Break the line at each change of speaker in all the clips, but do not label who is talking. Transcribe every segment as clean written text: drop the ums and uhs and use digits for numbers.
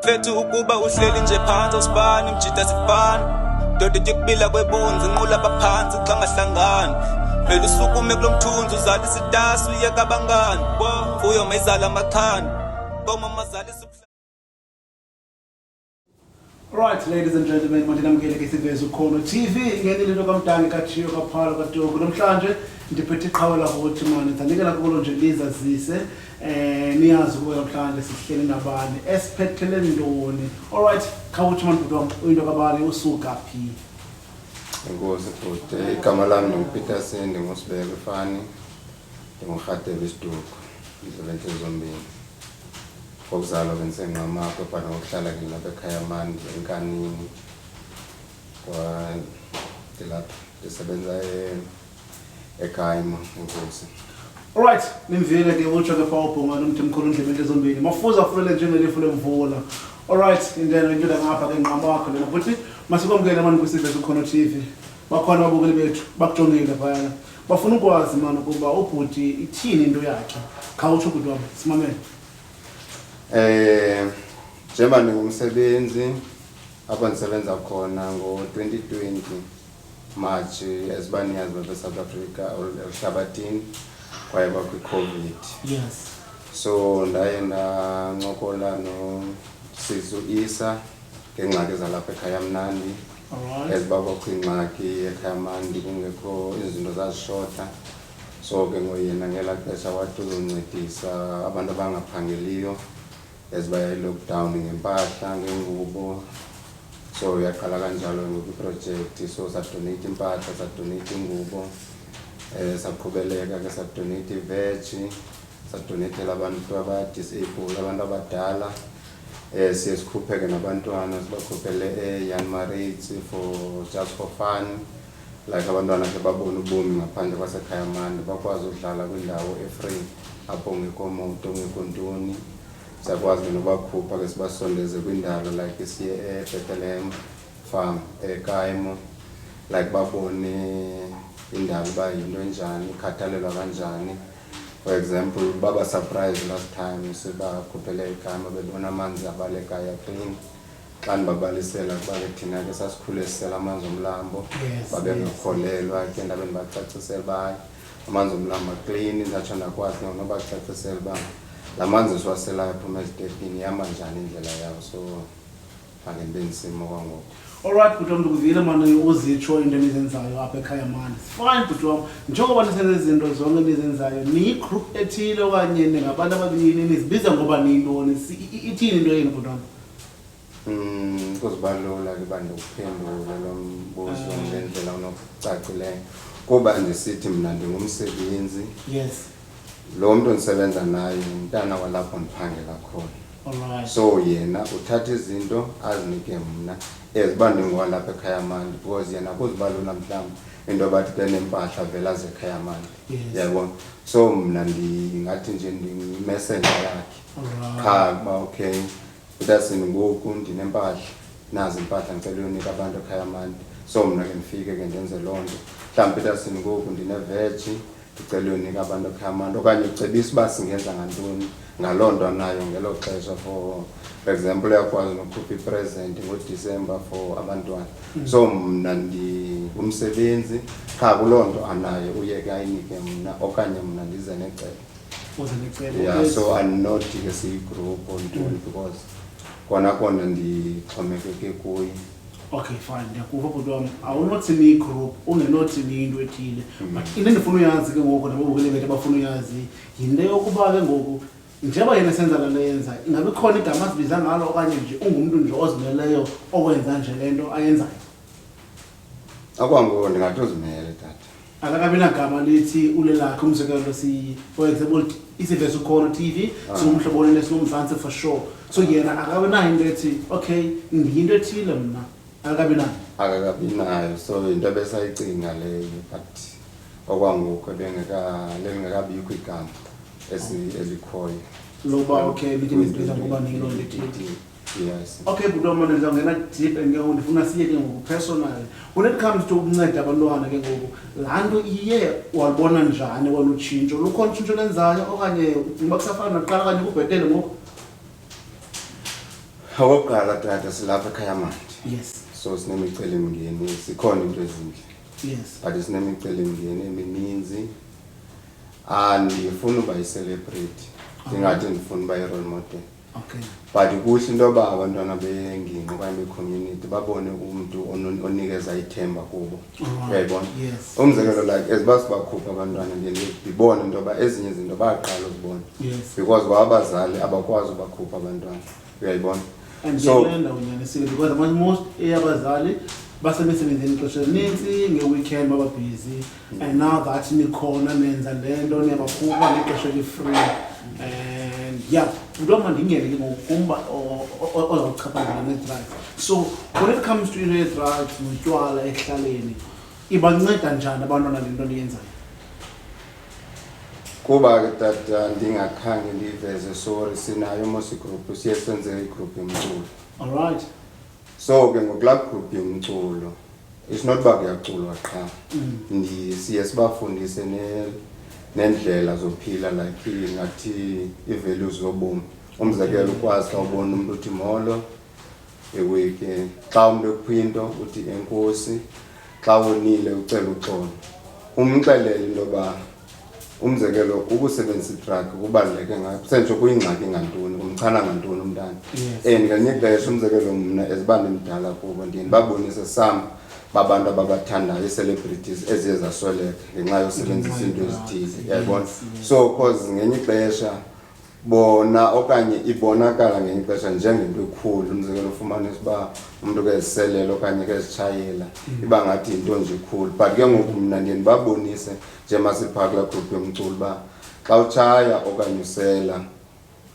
Fethu ukuba uhleli nje phansi usibani mjida sifana Doda yekubila kwebunzi nqula baphansi xa ngahlangani Vele usukume kulomthunzi uzala isitasi uyeka abangani Fuyo mayizala amakhani Koma mazali
Right, ladies and gentlemen, manje namukele ke sivezo Ukhono TV ngenile into kaMdanga kaThiyo kaPhalo kaTogo namhlanje ndiphethe iqhawe la ukuthi manje sanikela kulo nje lizazise niyazi ukuba namhlanje sihlele nabani esiphethele ndoni. All right, khawuthi manje butwam into kabani usuka phi?
Inkosi futhi igama lami nguPeterson ngosibeke fani ngihadebe isiduko ngizolento zombili Kokuzalwa bensenqamakho phana ukuhlala ngilapha ekhaya manje enkanini kwa dilapha ndisebenza ekhaya inkosi.
All right, nimvile ke utsho ke pawubhonga nomthi mkhulu ndlebente zombili mafuza fulele njengelifu lemvula. All right, indlela into ngapha ke nqamakho lena futhi masikwamukele manje kwisivezo Ukhono TV bakhona babukeli bethu bakujongile phayana bafuna ukwazi manje ukuba ubhuti ithini into yakhe khawutsho ukuthi wami simamele.
Njengoba ngumsebenzi apha ndisebenza khona ngo-2020 March ezibaniyazi baba South Africa ehlabathini kwaye bakho iCovid.
Yes.
So ndaye ndancokola noSizu Isa ngengxaki zalapha ekhaya mnandi.
Alright.
Ezibaba kwingxaki ekhaya mnandi kungekho izinto zazishota. So ke ngoyena ngela xesha wathi uzoncedisa abantu abangaphangeliyo ezibaya lockdown ngempahla ngengubo. So yaqala kanjalo ngeproject so sadonate impahla sadonate ingubo saqhubeleka ke sadonate veg sadonate abantu abadisabled abantu abadala siye sikhupheke nabantwana sibakhuphele Young Marriage for just for fun like abantwana ke babona ubomi ngaphandle kwasekhaya manje bakwazi udlala kwindawo efree apho ngekho moto ngekho ntoni sakwazi nobakhupha ke sibasondeze kwindalo like siye eBethlehem farm eKaimo like babone indalo ba yinto enjani ikhathalelwa kanjani. For example baba surprise last time sibakhuphele eKaimo bebona amanzi abalekaya clean xa ndibabalisela kuba ke thina ke sasikhule sisela amanzi omlambo babe ngakholelwa ke ndabe ndibacacisela ba amanzi omlambo clean ndatsho ndakwazi nobacacisela ba lamanzi siwaselayo phuma ezitepini yama njani indlela yawo so ake ndibensimo kwangoku.
All right, butwa mndukuvile manje uzitsho into enizenzayo apha ekhaya manje. Fine butwa njengoba nisenza izinto zonke nizenzayo ni group ethile okanye ningabantu ababili nizibiza ngoba niyintoni ithini into yenu butwa?
Kuzibalula ke bantu ukuphendula lo mbuzo ngendlela unokucacileyo kuba ndisithi mina ndingumsebenzi.
Yes.
Lo muntu ndisebenza naye umntana walapho ndiphangela khona.
Alright.
So yena uthatha izinto azinike mina ezibande ngwalapha ekhaya manje because yena kuzibalula mhlawumbe into bathi ke nempahla vela zekhaya manje. Yabona. So mina ngathi nje ndimessenger yakhe.
Alright.
Cha ba okay. Utasini ngoku ndinempahla nazi impahla ngicela unika abantu ekhaya manje. So mina ke ngifike ke ndenze lonto. Mhlawumbe utasini ngoku ndine veg ngicela unika abantu ekhaya manje okanye ucebisa ba singenza ngantoni ngalonto nayo ngelo xesha for example yakwazi nokukhupha ipresent ngoDecember for abantwana. So mina umsebenzi cha kulonto anayo uyeke ayinike mina okanye mina ndize necebo.
Uze necebo.
Yeah, so I'm not ke si group or ntoni because kona ndixhomekeke kuye.
Okay, fine. Ndiyakuva butwa awunothi ni group ungenothi ni into ethile but into endifuna uyazi ke ngoku nabobukele bethu abafuna uyazi yinto yokuba ke ngoku njengoba yena senza le nto yenza ingabe khona igama asibiza ngalo okanye nje ungumuntu nje ozimeleyo okwenza nje lento ayenzayo.
Akwango ndingathi uzimele tata.
Akakabi nagama lithi ulelakhe umzekelo for example isivezo Ukhono TV singumhlobo nesinomzansi for sure. So yena akabe nayo into ethi okay ngiyinto ethile mina akakabi
nayo so into besayicinga leyo but okwangoku lengekabikho igama elikhoyo
loba okay lithi nisibiza ngoba nilo lethile.
Yes.
Okay butwa manje ngizongena deep and ke ndifuna siye ke ngoku personal when it comes to ukunceda abantwana ke ngoku laa nto iye walibona njani wena utshintsho lukhona utshintsho lenzayo okanye ngoba kusafana nakuqala okanye kubhetele ngoku?
Okokuqala tata silapha ekhaya manje.
Yes.
So sinemicelimngeni, sikhona into ezinhle.
Yes.
But sinemicelimngeni emininzi. Andifuna uba yi-celebrity. Ndingathi ndifuna uba yi-role model.
Okay.
But kuhle into yoba abantwana bengingqi okanye be-community babone umuntu onikeza ithemba kubo. Uyayibona?
Yes.
Umzekelo like as basibakhupha abantwana ndibone into yoba ezinye izinto bayaqala uzibona.
Yes.
Because abazali abakwazi ubakhupha abantwana. Uyayibona?
And
So
because most abazali basemsebenzini ixesha elininzi nge-weekend baba busy and now that nikhona nenza le nto niyabakhupha ngexesha eli-free and yeah into yoba ndingene ke ngokumba ozawuchaphazela ne-drugs. So when it comes to into ye-drugs notywala ekuhlaleni ibanceda njani abantwana le nto niyenzayo?
kuba ke tata ndingakhange ndiveze sorry sinayo mos igroup siye senze igroup yomculo.
Alright.
So ke ngokulaa group yomculo it's not uba kuyaculwa qha siye sibafundise nendlela zophila like ngathi i-values zobomi. Umzekelo ukwazi xa ubona umuntu uthi molo ewiki xa umuntu ekwinto uthi enkosi xa unile ucela uxolo umxelele into yoba umzekelo ukusebenzisa i-drug kubaluleke ngaphi sentsho kuyingxaki ngantoni umchana ngantoni umntana. Ngelinye ixesha umzekelo mna ezibande mdala kubo ndiye ndibabonise sam babantu ababathandayo ii-celebrities eziye zasweleka ngenxa yosebenzisa into ezithile. Uyayibona? So cause ngenye ixesha bona okanye ibonakala ngenye ixesha njengento ekhulu. Umzekelo ufumanisa uba umuntu keziselela okanye kezitshayela iba ngathi into nje ekhulu. But ke ngoku mna ndiye ndibabonise njengoba siphaa kulaa group yomculo uba xa utshaya okanye usela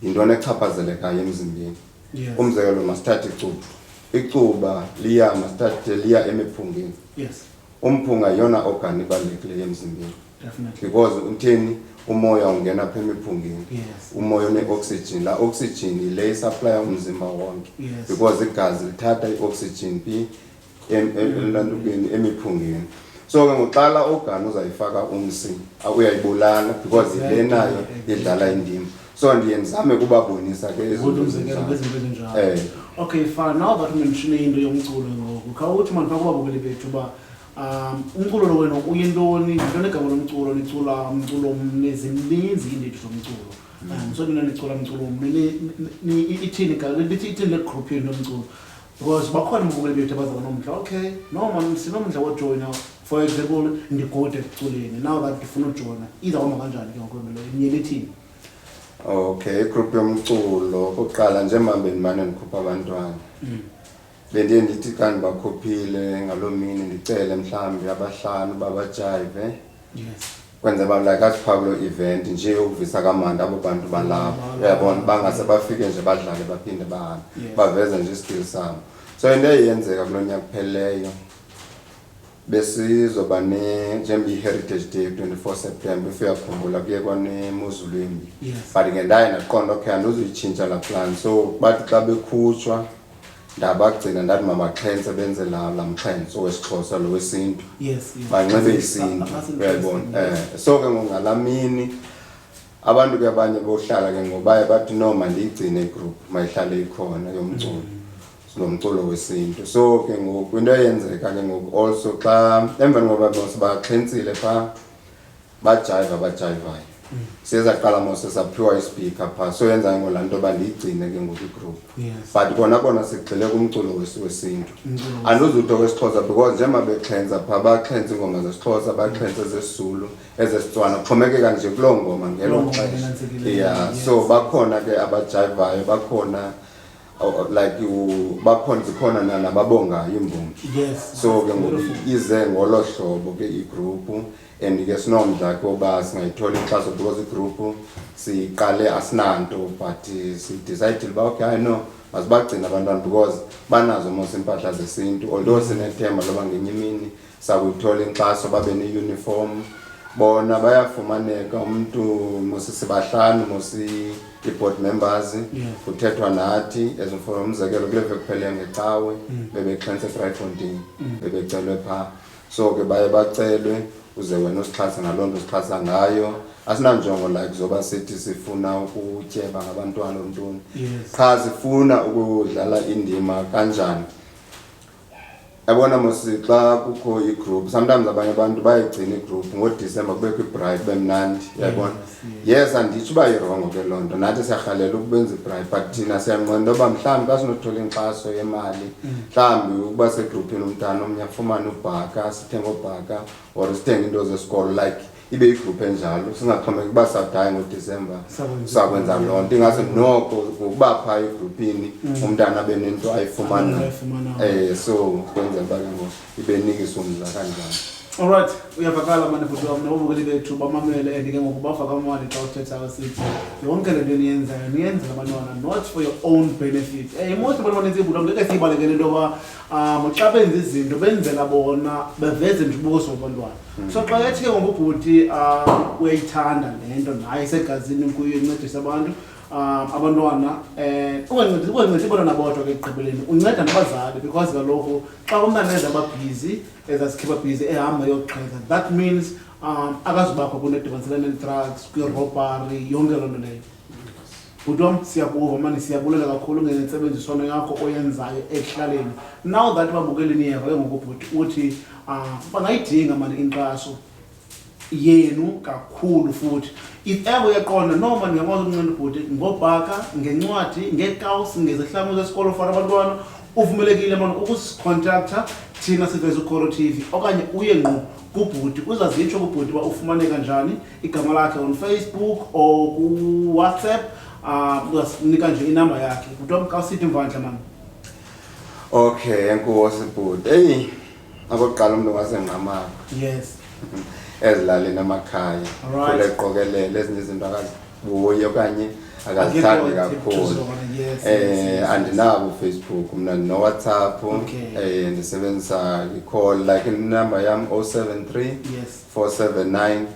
yintoni echaphazelekayo emzimbeni. Umzekelo masithathe icuba liya emiphungeni.
Yes.
Umphunga yiyona organ ibalulekileyo emzimbeni.
Definitely.
Because utheni umoya ungena apha emiphungeni.
Yes.
Umoya une-oxygen. Laa oxygen yile isaplaya umzimba wonke.
Yes.
Because igazi lithatha i-oxygen phi elantukeni emiphungeni. So ke ngoqala organ uzayifaka umsi uyayibulala because yile nayo idlala indima. So ndiye ndizame kubabonisa ke
izinto ezinjalo. Okay, fine. Now that mention into yomculo ngoku khawuthi manje bakubabukeli bethu uba umculo lo wena uyintoni yintoni egama lomculo nicula umculo nezininzi iindidi zomculo. So nina nicula umculo ithini ithini le group yenu yomculo because bakhona ababukeli bethu abazaba nomdla. Okay, no man sinomdla wojoyina for example ndigode ekuculeni now that ndifuna ujoyina izawuhamba kanjani ke ngokwemelo inyeni ithini?
Okay, igroup yomculo okokuqala njengoba bendimane ndikhupha abantwana bendiye ndithi xa ndibakhuphile ngaloo mini ndicele mhlawumbi abahlanu babajayive.
Yes.
Kwenza ba like asiphaa kuloo event nje yokuvisa kamandi abo bantu balapho. Uyabona bangase bafike nje badlale baphinde bahambe baveze nje iskill sabo. So into eyenzeka kulo nyaka kuphelileyo besizoba njengoba i-Heritage Day 24 September if uyakhumbula kuye kwanemozulu embi. But ke ndaye ndaqonda okay andizuyitshintsha laa plan. So bathi xa bekhutshwa ndabagcina ndathi mabaxhense benze laa mxhenso wesiXhosa lo wesintu.
Yes.
Banxibe isintu. Uyayibona? So ke ngalaa mini abantu ke abanye bohlala ke ngobaye bathi no mandiyigcine igroup mayihlale ikhona yomculo nomculo wesintu. So ke ngoku into eyenzeka ke ngoku also xa emveni ngoba sibaxhentsile phaa bajayivayo siye saqala mose saphiwa ispeaker phaa. So yenza ngolaa nto yoba ndiyigcine ke ngoku igroup. But kona sigxile kumculo wesintu andizutho kwesiXhosa because njengoba bexhensa phaa baxhensa iingoma zesiXhosa baxhensa zesizulu ezesitswana kuxhomekeka nje kuloo ngoma ngelo xesha. Yeah. So bakhona ke abajayivayo bakhona like zikhona nababongayo imbongi. So ke ngoku ize ngolo hlobo ke igroup and ke sinomdla kuba singayithola inkxaso because igroup siqale asinanto but sidecide uba okay no masibagcina abantwana because banazo mos impahla zesintu although sinethemba loba ngenye imini sakuyithola inkxaso babe ne-uniform bona bayafumaneka umuntu mosisibahlanu i-board members kuthethwa nathi as for umzekelo kule veki kuphele ngecawe bebexhense eVryfontein bebecelwe phaa. So ke baye bacelwe uze wena usixhasa ngaloo nto usixhasa ngayo. Asinanjongo like zoba sithi sifuna ukutyeba ngabantwana ontoni. Cha sifuna ukudlala indima kanjani. Yabona mosixa kukho igroup sometimes abanye abantu bayigcina igroup ngoDecember kubekho ibride bemnandi yabona. Yes anditsho uba irongo ke loo nto nathi siyarhalela ukubenza ibride but thina siyanqwenela uba mhlawumbi xa sinothola inkxaso yemali mhlawumbi ukuba segroupini umntana omnye afumane ubhaka sithenge ubhaka or sithenge into zesikolo like ibe igroup enjalo singaxhomekeki uba sawudayi ngoDecember sakwenza loo nto ingase noko ngokuba phaa egroupini umntana abe nento ayifumana so kwenzela uba ke ngoku ibe nikisa umdla kanjani.
Alright, uyavakala manje futhi nabobukeli bethu bamamele and ke ngoku bafaka amali xa uthetha sithi yonke le nto niyenzayo niyenzela abantwana not for your own benefit. Most abantu abaninzi ibhula ngeke siyibalekele into yoba xa benza izinto benzela bona beveze nje ubuso babantwana. So xa ethi ke ngoku ubhuti uyayithanda le nto naye isegazini kuyo incedisa abantu abantwana ungancedi abantwana bodwa ke ekugqibeleni unceda nabazali because kaloku xa umntana enza ababhizi ezasikhipa bhizi ehamba yoqheza that means akazubakho kunedibanisela ne-drugs kwi-robbery yonke loo nto leyo. Bhuti wam siyakuva mani siyabulela kakhulu ngentsebenziswano yakho oyenzayo ekuhlaleni. Now that babukeli niyeva ke ngoku bhuti uthi bangayidinga mani inkxaso yenu kakhulu futhi if ever uyaqonda noma ngiyakwazi ukunceda ubhuti ngobhaka ngencwadi ngekawusi ngezihlangu zesikolo for abantwana uvumelekile manje ukusicontacta thina siveza uKhoro TV okanye uye ngqo kubhuti uzazitsho kubhuti uba ufumaneka kanjani igama lakhe on Facebook or ku WhatsApp uzasinika nje inamba yakhe bhuti wam kawusithi mvandla mani.
Okay enkosi bhuti akokuqala umuntu wasengqamaka
yes
ezilalini emakhaya kule qokelele ezinye izinto akazibuye okanye akazithandi kakhulu. Andinabo Facebook mna no WhatsApp ndisebenzisa i-call like inumber yam 073 479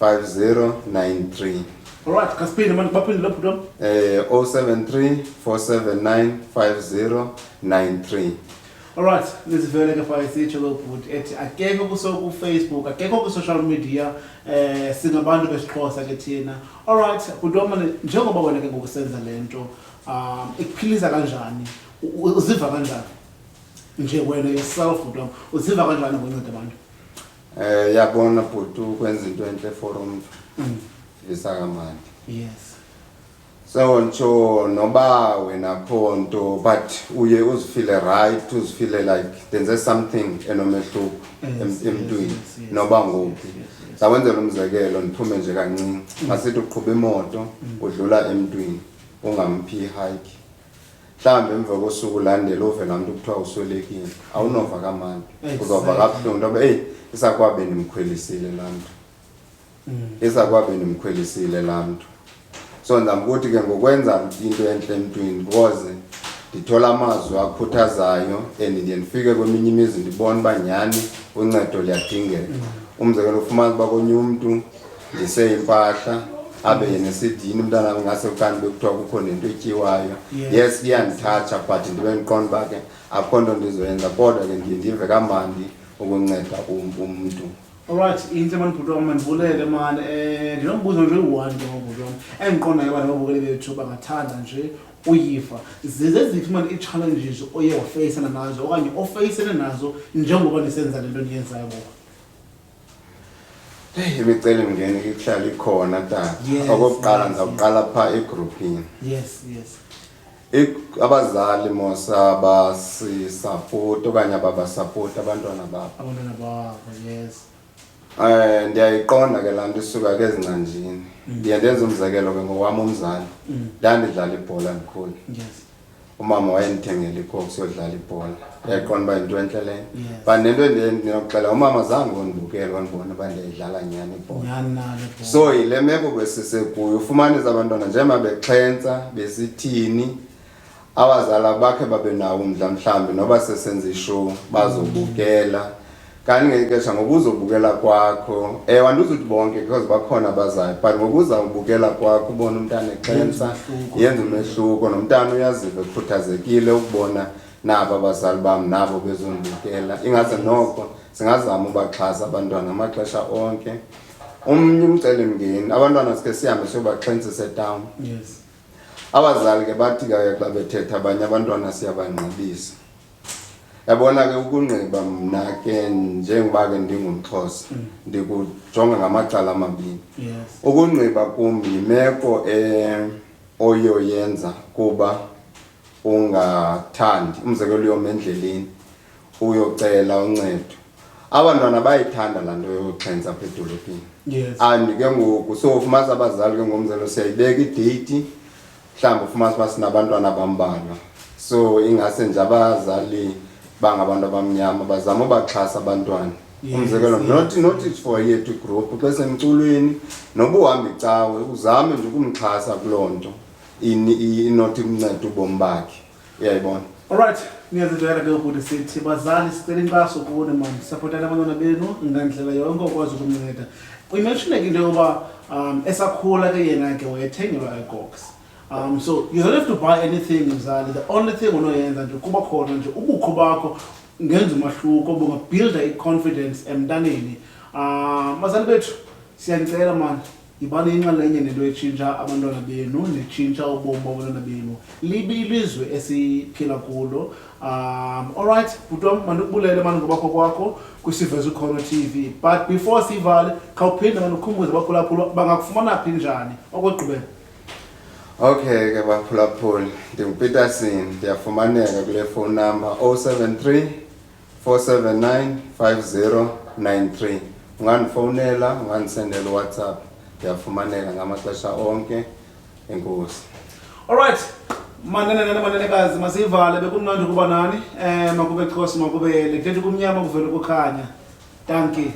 5093.
Alright kasipinde manje baphinde lo bhuti wam
073 479 5093.
Alright, nisivele ke fa isitsho kubhuti ethi akekho ku Facebook akekho ku social media singabantu besixhosa ke thina. Alright, bhuti wami njengoba wena ke ngokusenza lento ikuphilisa kanjani uziva kanjani nje wena yourself bhuti wami uziva kanjani ngokunceda abantu?
Yabona bhuti ukwenza into enhle for umuntu lisa kamandi.
Yes.
So ncho noba wena khonto but uye uzifile right uzifile like there's something enomehluko emntwini noba ngophi. Sawenzela umzekelo niphume nje kancinci masithi uqhuba imoto udlula emntwini ungamphi hike mhlambe emva kosuku landela ovela umuntu kuthiwa uswelekile awunova kamandi uzova kabuhlungu ngoba isakwabe nimkhwelisile lamntu isakwabe nimkhwelisile lamntu. So ndambuthi ke ngokwenza into enhle emntwini because ndithola amazwi akhuthazayo and ndiye ndifike kweminye imizi ndibona uba nyhani uncedo liyadingeka. Umzekelo ufumana uba konye umntu ndiseimpahla abe yena esidini umntana ngase ukani bekuthiwa kukho nento etyiwayo yes kuyandithatsha but ndibe ndiqonda uba ke akho nto ndizoyenza kodwa ke ndiye ndive kamandi ukunceda umntu.
Alright, into man bhuti wami mandibulele man ndinombuzo nje uyi-one ke ngobhuti wami endiqondayo uba nababukeli bethu bangathanda nje uyifa zeziphi man ii-challenges oye wafeyisana nazo okanye ofeyisene nazo njengoba nisenza le nto niyenzayo boba?
Imicelimngeni ihlala ikhona tata. Okokuqala ndizawuqala phaa egroupini.
Yes.
Abazali mosa basisupport okanye ababasupport abantwana babo.
Abantwana babo, yes.
Ndiyayiqonda ke laa nto isuka ke ezincanjini. Ndiye ndenze umzekelo ke ngowam umzali. Ndandidlala ibhola ndikhulu.
Yes.
Umama wayendithengela ikhoki siyodlala ibhola. Ndiyayiqonda uba yinto entle leyo. But nento ndinokuxela umama zange wandibukela wandibona uba ndiyayidlala nyhani ibhola. So yile meko besisekuyo ufumanisa abantwana njengoba bexhentsa besithini abazali bakhe babe nawo umdla mhlawumbi noba sesenza ishow bazobukela. Kanti ngexesha ngokuzobukela kwakho wanduzuthi bonke because bakhona abazayo but ngokuzawubukela kwakho ubona umntana exhentsa yenza umehluko nomntana uyaziva ekhuthazekile ukubona nabo abazali bam nabo bezondibukela ingaze noko singazama ubaxhasa abantwana amaxesha onke. Omnye umcelimngeni abantwana sike sihambe siyobaxhentsisa etown.
Yes.
Abazali ke bathi ke xa bethetha abanye abantwana siyabanqibisa. Yabona ke ukunxiba mna ke njengoba ke ndingumXhosa ndikujonga ngamacala amabini.
Yes.
Ukunxiba kum yimeko oyoyenza kuba ungathandi umzekelo uyoma endleleni uyocela uncedo. Abantwana bayithanda laa nto yoxhensa apha edolophini.
Yes.
And ke ngoku so ufumanisa abazali ke ngomzelo siyayibeka idate mhlawumbi ufumanisa uba sinabantwana abambalwa. So ingase nje abazali bangabantu abamnyama bazama ubaxhasa abantwana. Umzekelo not for yethu group xa semculweni noba uhamba icawe uzame nje ukumxhasa kuloo nto inothi kumnceda ubomi bakhe. Uyayibona?
Alright, niyazijwayela ke ukuthi sithi bazali sicela inkxaso kuwe man, supportana abantwana benu ngandlela yonke okwazi ukumnceda. Uyimentioneke into yokuba esakhula ke yena ke wayethengelwa iGox. So you don't have to buy anything mzali. The only thing unoyenza nje kuba khona nje ubukho bakho ngenza umahluko bungabuilda i-confidence emntaneni. Bazali bethu siyanicela man, yibani inxalenye nento etshintsha abantwana benu netshintsha ubomi babantwana benu. Libi ilizwe esiphila kulo. Alright, butwam mandikubulele mani ngobakho kwakho kwiSiveza Ukhono TV. But before sivale khawuphinde manikhumbuze abaphulaphula bangakufumana phi njani okugqibela.
Okay ke baphulaphuli ndinguPeterson ndiyafumaneka kule phone number 073 479 5093. Ungandifowunela ungandisendela uWhatsApp ndiyafumaneka ngamaxesha onke. Enkosi.
Alright, manenekazi masivale bekumnandi kuba nani makube Xhosa makube le khethe kumnyama kuvele kukhanya. Thank you.